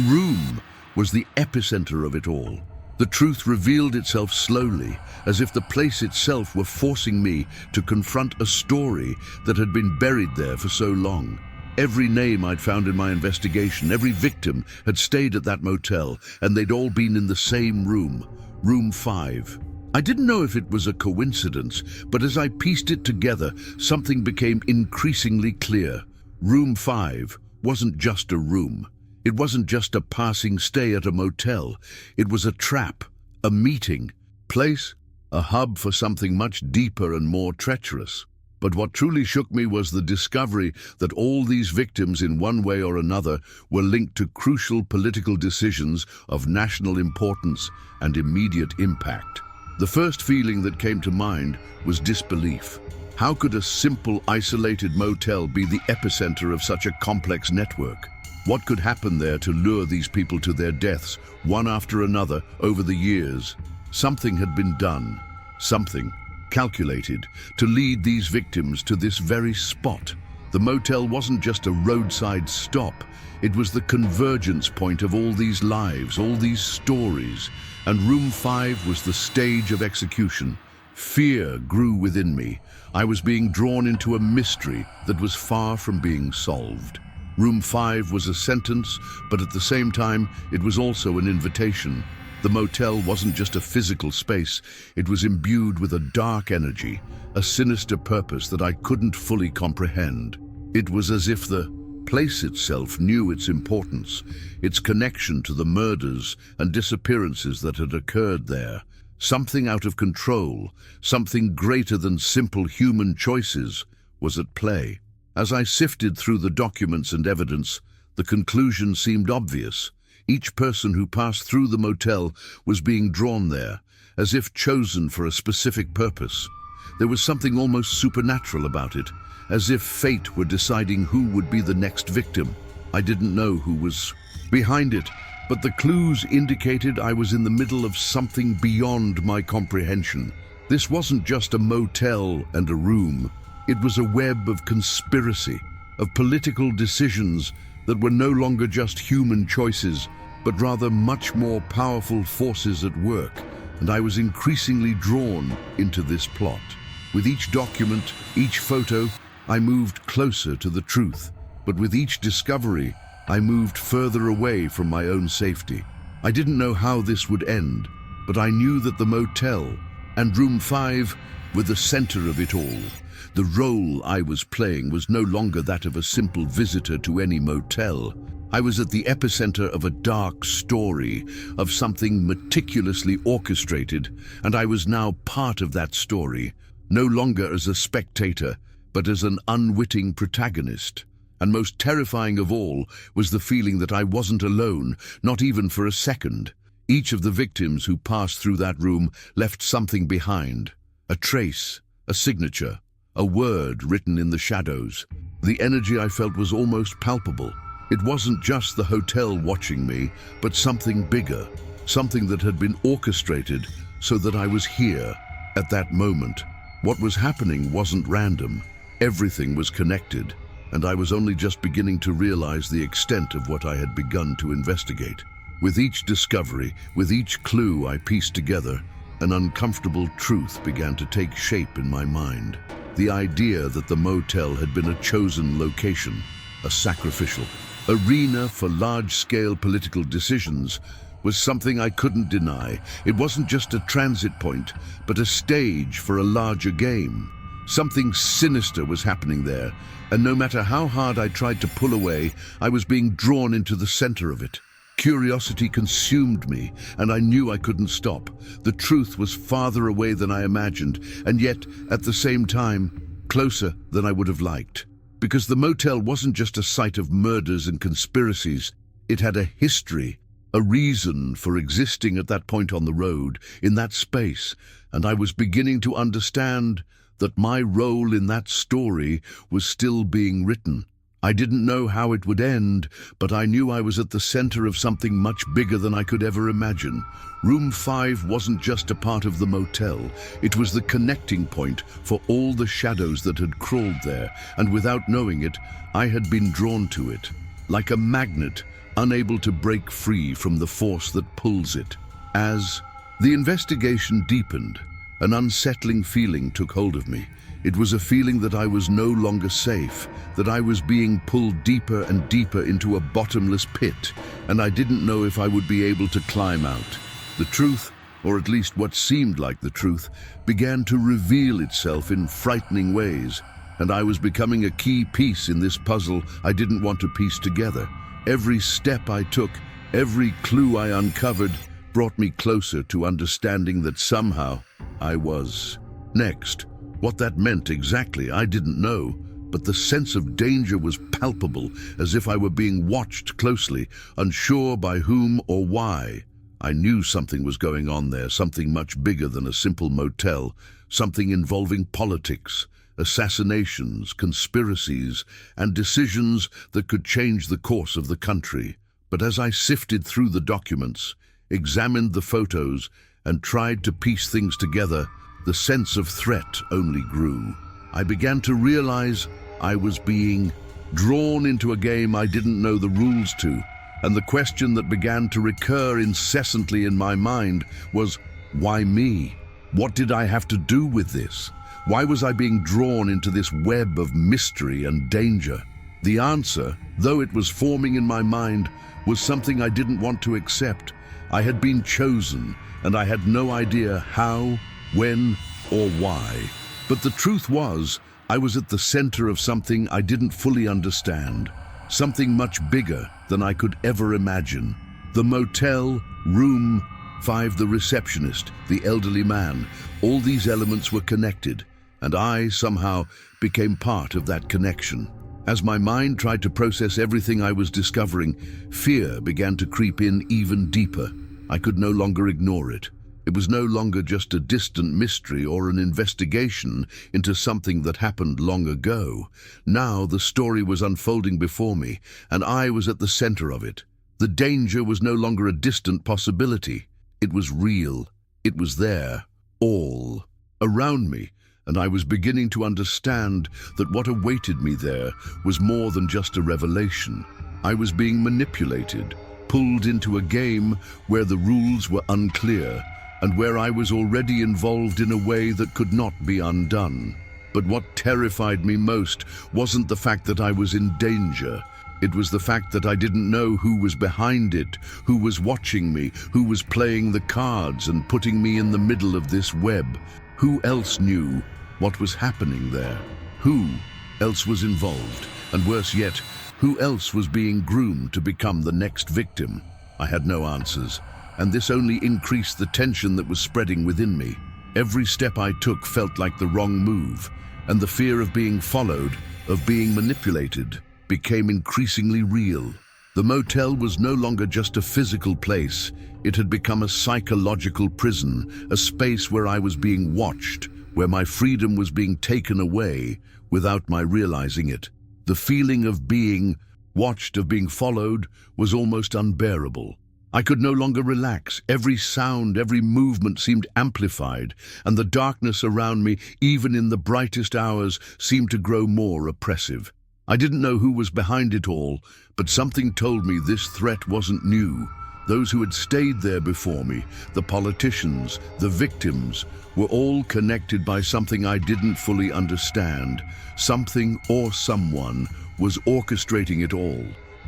room, was the epicenter of it all. The truth revealed itself slowly, as if the place itself were forcing me to confront a story that had been buried there for so long. Every name I'd found in my investigation, every victim had stayed at that motel, and they'd all been in the same room, room 5. I didn't know if it was a coincidence, but as I pieced it together, something became increasingly clear. Room 5 wasn't just a room. It wasn't just a passing stay at a motel. It was a trap, a meeting place, a hub for something much deeper and more treacherous. But what truly shook me was the discovery that all these victims, in one way or another, were linked to crucial political decisions of national importance and immediate impact. The first feeling that came to mind was disbelief. How could a simple, isolated motel be the epicenter of such a complex network? What could happen there to lure these people to their deaths, one after another, over the years? Something had been done, something calculated to lead these victims to this very spot. The motel wasn't just a roadside stop. It was the convergence point of all these lives, all these stories. And room 5 was the stage of execution. Fear grew within me. I was being drawn into a mystery that was far from being solved. Room 5 was a sentence, but at the same time, it was also an invitation. The motel wasn't just a physical space, it was imbued with a dark energy, a sinister purpose that I couldn't fully comprehend. It was as if the place itself knew its importance, its connection to the murders and disappearances that had occurred there. Something out of control, something greater than simple human choices, was at play. As I sifted through the documents and evidence, the conclusion seemed obvious. Each person who passed through the motel was being drawn there, as if chosen for a specific purpose. There was something almost supernatural about it, as if fate were deciding who would be the next victim. I didn't know who was behind it, but the clues indicated I was in the middle of something beyond my comprehension. This wasn't just a motel and a room. It was a web of conspiracy, of political decisions that were no longer just human choices, but rather much more powerful forces at work, and I was increasingly drawn into this plot. With each document, each photo, I moved closer to the truth, but with each discovery, I moved further away from my own safety. I didn't know how this would end, but I knew that the motel and room 5 were the center of it all. The role I was playing was no longer that of a simple visitor to any motel. I was at the epicenter of a dark story, of something meticulously orchestrated, and I was now part of that story, no longer as a spectator, but as an unwitting protagonist. And most terrifying of all was the feeling that I wasn't alone, not even for a second. Each of the victims who passed through that room left something behind, a trace, a signature, a word written in the shadows. The energy I felt was almost palpable. It wasn't just the hotel watching me, but something bigger, something that had been orchestrated so that I was here, at that moment. What was happening wasn't random. Everything was connected, and I was only just beginning to realize the extent of what I had begun to investigate. With each discovery, with each clue I pieced together, an uncomfortable truth began to take shape in my mind. The idea that the motel had been a chosen location, a sacrificial arena for large-scale political decisions, was something I couldn't deny. It wasn't just a transit point, but a stage for a larger game. Something sinister was happening there, and no matter how hard I tried to pull away, I was being drawn into the center of it. Curiosity consumed me, and I knew I couldn't stop. The truth was farther away than I imagined, and yet, at the same time, closer than I would have liked. Because the motel wasn't just a site of murders and conspiracies, it had a history, a reason for existing at that point on the road, in that space, and I was beginning to understand that my role in that story was still being written. I didn't know how it would end, but I knew I was at the center of something much bigger than I could ever imagine. Room 5 wasn't just a part of the motel. It was the connecting point for all the shadows that had crawled there, and without knowing it, I had been drawn to it, like a magnet, unable to break free from the force that pulls it. As the investigation deepened, an unsettling feeling took hold of me. It was a feeling that I was no longer safe, that I was being pulled deeper and deeper into a bottomless pit, and I didn't know if I would be able to climb out. The truth, or at least what seemed like the truth, began to reveal itself in frightening ways, and I was becoming a key piece in this puzzle I didn't want to piece together. Every step I took, every clue I uncovered, brought me closer to understanding that somehow I was next. What that meant exactly, I didn't know, but the sense of danger was palpable, as if I were being watched closely, unsure by whom or why. I knew something was going on there, something much bigger than a simple motel, something involving politics, assassinations, conspiracies, and decisions that could change the course of the country. But as I sifted through the documents, examined the photos, and tried to piece things together, the sense of threat only grew. I began to realize I was being drawn into a game I didn't know the rules to, and the question that began to recur incessantly in my mind was, why me? What did I have to do with this? Why was I being drawn into this web of mystery and danger? The answer, though it was forming in my mind, was something I didn't want to accept. I had been chosen, and I had no idea how, when, or why. But the truth was, I was at the center of something I didn't fully understand, something much bigger than I could ever imagine. The motel, room 5, the receptionist, the elderly man, all these elements were connected, and I somehow became part of that connection. As my mind tried to process everything I was discovering, fear began to creep in even deeper. I could no longer ignore it. It was no longer just a distant mystery or an investigation into something that happened long ago. Now the story was unfolding before me, and I was at the center of it. The danger was no longer a distant possibility. It was real. It was there, all around me, and I was beginning to understand that what awaited me there was more than just a revelation. I was being manipulated, pulled into a game where the rules were unclear, and where I was already involved in a way that could not be undone. But what terrified me most wasn't the fact that I was in danger. It was the fact that I didn't know who was behind it, who was watching me, who was playing the cards and putting me in the middle of this web. Who else knew what was happening there? Who else was involved? And worse yet, who else was being groomed to become the next victim? I had no answers, and this only increased the tension that was spreading within me. Every step I took felt like the wrong move, and the fear of being followed, of being manipulated, became increasingly real. The motel was no longer just a physical place. It had become a psychological prison, a space where I was being watched, where my freedom was being taken away without my realizing it. The feeling of being watched, of being followed, was almost unbearable. I could no longer relax. Every sound, every movement seemed amplified, and the darkness around me, even in the brightest hours, seemed to grow more oppressive. I didn't know who was behind it all, but something told me this threat wasn't new. Those who had stayed there before me, the politicians, the victims, were all connected by something I didn't fully understand. Something or someone was orchestrating it all,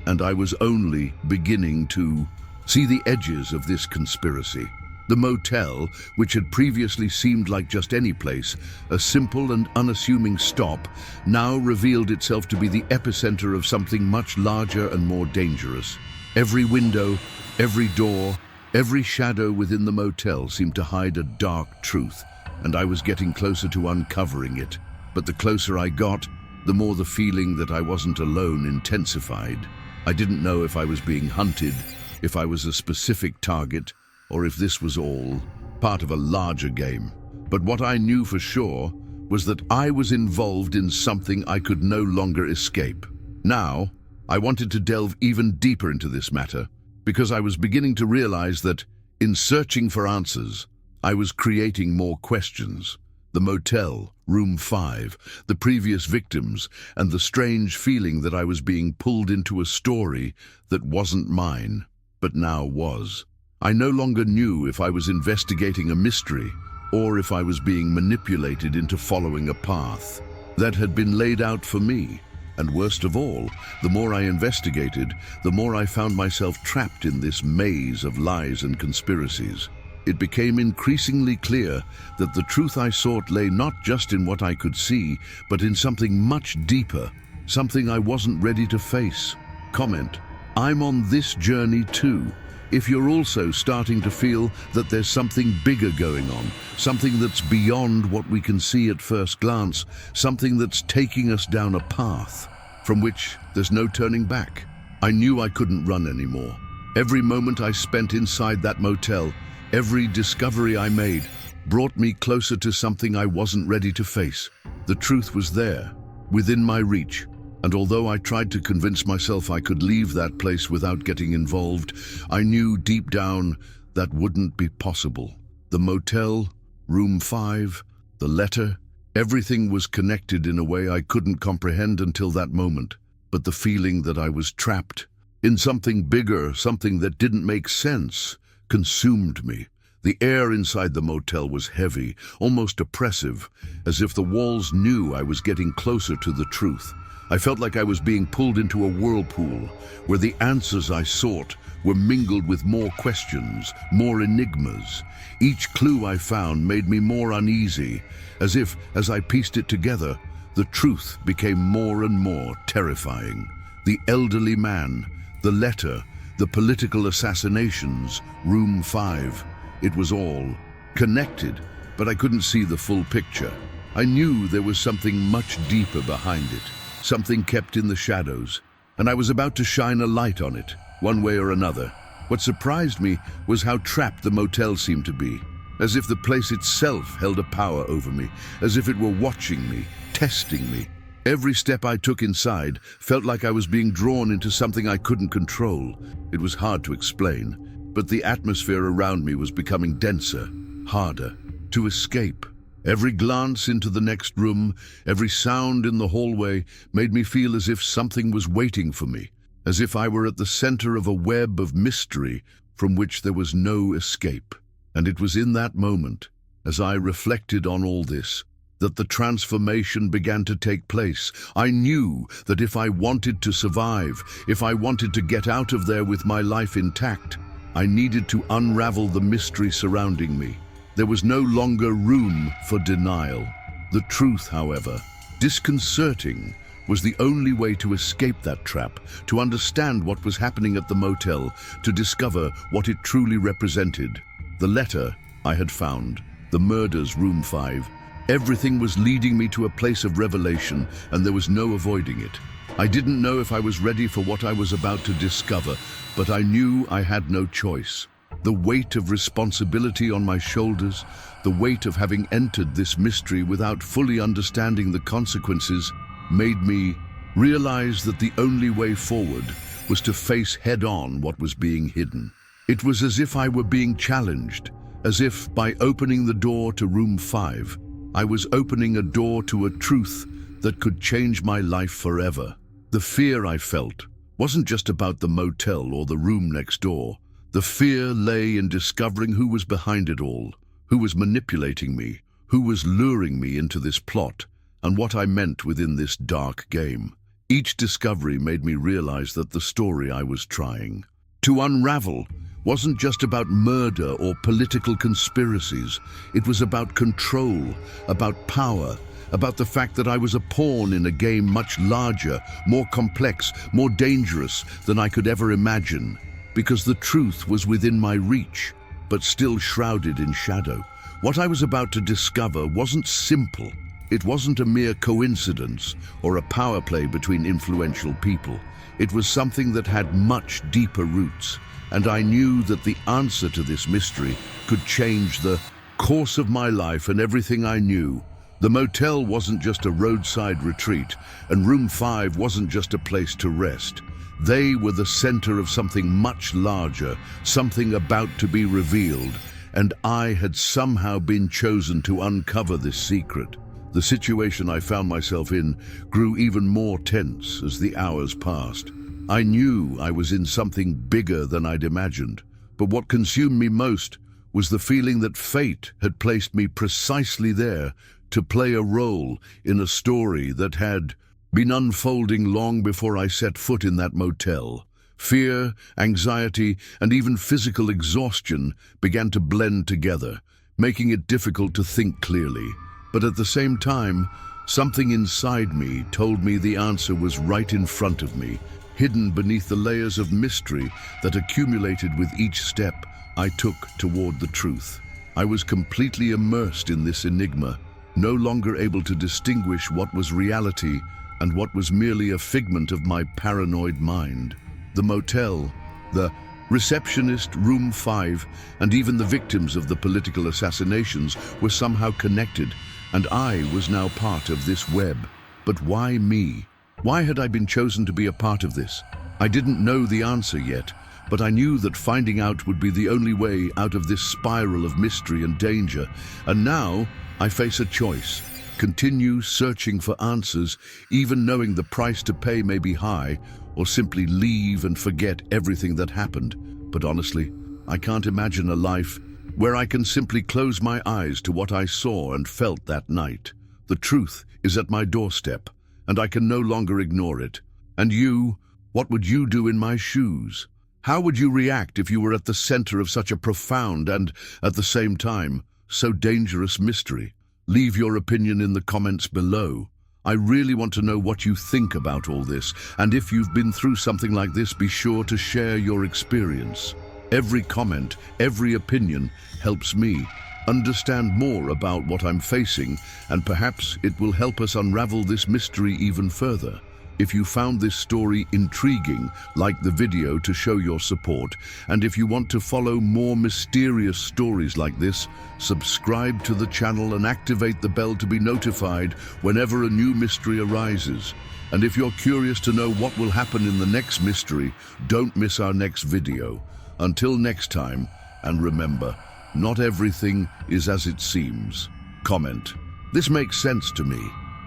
and I was only beginning to see the edges of this conspiracy. The motel, which had previously seemed like just any place, a simple and unassuming stop, now revealed itself to be the epicenter of something much larger and more dangerous. Every window, every door, every shadow within the motel seemed to hide a dark truth, and I was getting closer to uncovering it. But the closer I got, the more the feeling that I wasn't alone intensified. I didn't know if I was being hunted, if I was a specific target, or if this was all part of a larger game. But what I knew for sure was that I was involved in something I could no longer escape. Now, I wanted to delve even deeper into this matter, because I was beginning to realize that, in searching for answers, I was creating more questions. The motel, room 5, the previous victims, and the strange feeling that I was being pulled into a story that wasn't mine, but now was. I no longer knew if I was investigating a mystery or if I was being manipulated into following a path that had been laid out for me. And worst of all, the more I investigated, the more I found myself trapped in this maze of lies and conspiracies. It became increasingly clear that the truth I sought lay not just in what I could see, but in something much deeper, something I wasn't ready to face. Comment: I'm on this journey too. If you're also starting to feel that there's something bigger going on, something that's beyond what we can see at first glance, something that's taking us down a path from which there's no turning back. I knew I couldn't run anymore. Every moment I spent inside that motel, every discovery I made, brought me closer to something I wasn't ready to face. The truth was there, within my reach, and although I tried to convince myself I could leave that place without getting involved, I knew deep down that wouldn't be possible. The motel, room 5, the letter, everything was connected in a way I couldn't comprehend until that moment. But the feeling that I was trapped in something bigger, something that didn't make sense, consumed me. The air inside the motel was heavy, almost oppressive, as if the walls knew I was getting closer to the truth. I felt like I was being pulled into a whirlpool, where the answers I sought were mingled with more questions, more enigmas. Each clue I found made me more uneasy, as if, as I pieced it together, the truth became more and more terrifying. The elderly man, the letter, the political assassinations, room 5. It was all connected, but I couldn't see the full picture. I knew there was something much deeper behind it, something kept in the shadows, and I was about to shine a light on it, one way or another. What surprised me was how trapped the motel seemed to be, as if the place itself held a power over me, as if it were watching me, testing me. Every step I took inside felt like I was being drawn into something I couldn't control. It was hard to explain, but the atmosphere around me was becoming denser, harder to escape. Every glance into the next room, every sound in the hallway made me feel as if something was waiting for me, as if I were at the center of a web of mystery from which there was no escape. And it was in that moment, as I reflected on all this, that the transformation began to take place. I knew that if I wanted to survive, if I wanted to get out of there with my life intact, I needed to unravel the mystery surrounding me. There was no longer room for denial. The truth, however, disconcerting, was the only way to escape that trap, to understand what was happening at the motel, to discover what it truly represented. The letter I had found, the murders, room 5, everything was leading me to a place of revelation, and there was no avoiding it. I didn't know if I was ready for what I was about to discover, but I knew I had no choice. The weight of responsibility on my shoulders, the weight of having entered this mystery without fully understanding the consequences, made me realize that the only way forward was to face head-on what was being hidden. It was as if I were being challenged, as if by opening the door to room 5, I was opening a door to a truth that could change my life forever. The fear I felt wasn't just about the motel or the room next door. The fear lay in discovering who was behind it all, who was manipulating me, who was luring me into this plot, and what I meant within this dark game. Each discovery made me realize that the story I was trying to unravel wasn't just about murder or political conspiracies. It was about control, about power, about the fact that I was a pawn in a game much larger, more complex, more dangerous than I could ever imagine. Because the truth was within my reach, but still shrouded in shadow. What I was about to discover wasn't simple. It wasn't a mere coincidence or a power play between influential people. It was something that had much deeper roots, and I knew that the answer to this mystery could change the course of my life and everything I knew. The motel wasn't just a roadside retreat, and room 5 wasn't just a place to rest. They were the center of something much larger, something about to be revealed, and I had somehow been chosen to uncover this secret. The situation I found myself in grew even more tense as the hours passed. I knew I was in something bigger than I'd imagined, but what consumed me most was the feeling that fate had placed me precisely there to play a role in a story that had been unfolding long before I set foot in that motel. Fear, anxiety, and even physical exhaustion began to blend together, making it difficult to think clearly. But at the same time, something inside me told me the answer was right in front of me, hidden beneath the layers of mystery that accumulated with each step I took toward the truth. I was completely immersed in this enigma, no longer able to distinguish what was reality and what was merely a figment of my paranoid mind. The motel, the receptionist, room 5, and even the victims of the political assassinations were somehow connected, and I was now part of this web. But why me? Why had I been chosen to be a part of this? I didn't know the answer yet, but I knew that finding out would be the only way out of this spiral of mystery and danger. And now I face a choice: continue searching for answers, even knowing the price to pay may be high, or simply leave and forget everything that happened. But honestly, I can't imagine a life where I can simply close my eyes to what I saw and felt that night. The truth is at my doorstep, and I can no longer ignore it. And you, what would you do in my shoes? How would you react if you were at the center of such a profound and, at the same time, so dangerous mystery? Leave your opinion in the comments below. I really want to know what you think about all this, and if you've been through something like this, be sure to share your experience. Every comment, every opinion helps me understand more about what I'm facing, and perhaps it will help us unravel this mystery even further. If you found this story intriguing, like the video to show your support, and if you want to follow more mysterious stories like this, subscribe to the channel and activate the bell to be notified whenever a new mystery arises. And if you're curious to know what will happen in the next mystery, don't miss our next video. Until next time, and remember, not everything is as it seems. Comment: this makes sense to me.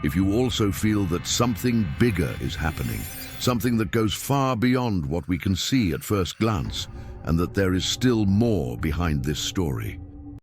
If you also feel that something bigger is happening, something that goes far beyond what we can see at first glance, and that there is still more behind this story.